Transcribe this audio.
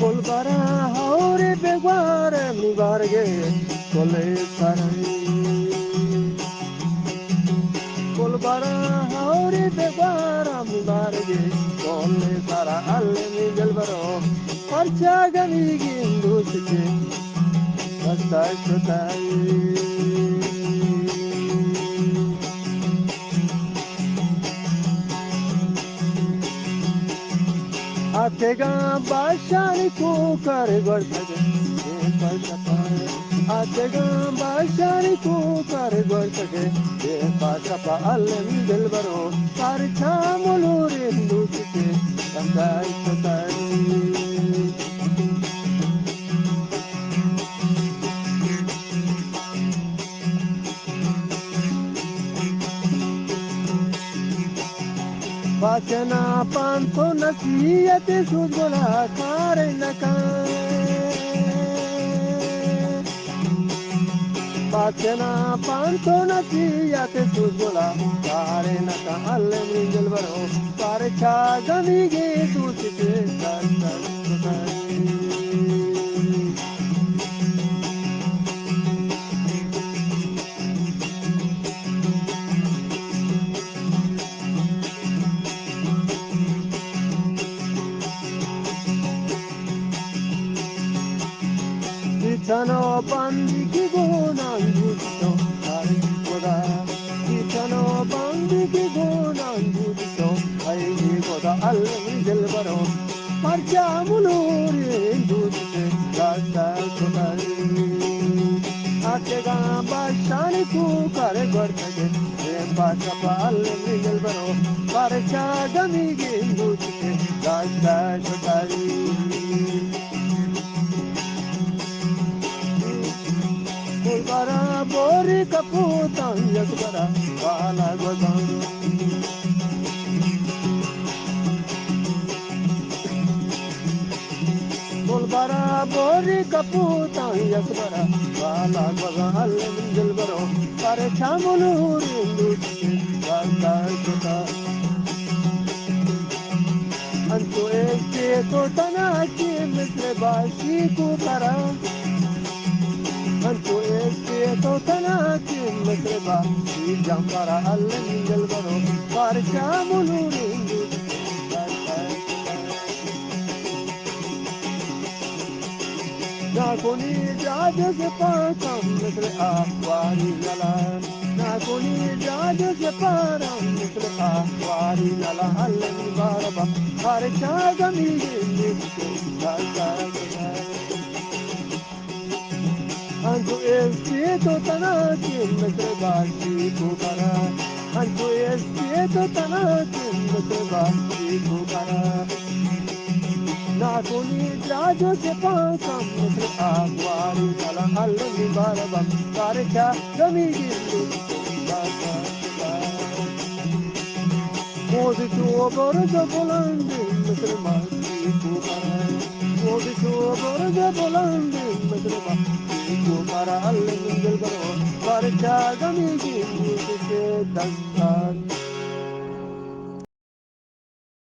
Kolbara haure begware mi barge kole sarai. Kolbara haure begwara mi barge kole sara alle mi gelbaro. Parcha gami gindu sike kastai sutai. Atega bashani kukar gortage pasapare. Atega bashani kukar gortage pasapa alem delbaro. Parcha mulurin dusike kandai satai. Vachana panto nasiyate sudgola kare nakai. Vachana panto nasiyate sudgola kare nakai. Alle mingel baro kare chagami ge dusike kandai. Itano bandi ki gona ngudito ai goda. Itano bandi ki gona ngudito ai goda almi delbaro. Parcha muluri ngudite gata sodai. Atega bashani ku kare gortage pasha almi delbaro. Parcha gami ngudite gata sodai. Kolbara bori kaputan yakbara wala godan. Kolbara bori kaputan yakbara wala godan. Alle mingel baro pare chamulur induti wala godan. Anto este to tanaki misle bashi kukara. Anto este to tanaki metreba si jambara alle mingel baro parcha mulurindu. Nakoni jaja se param metre akwari lala. Nakoni jaja se param metre akwari lala. Alle baraba parcha gami gindu Anto espieto tanaki metre bashi kukara. Anto espieto tanaki metre bashi kukara. Nakoni jajo se pasam metre akwari kala almi barabam karcha gami gindu kaka. Modi tuo borza volandi metre bashi kukara. Modi tuo borza volandi metre bashi Para alle mingel baro parcha gami gindu ke dastan.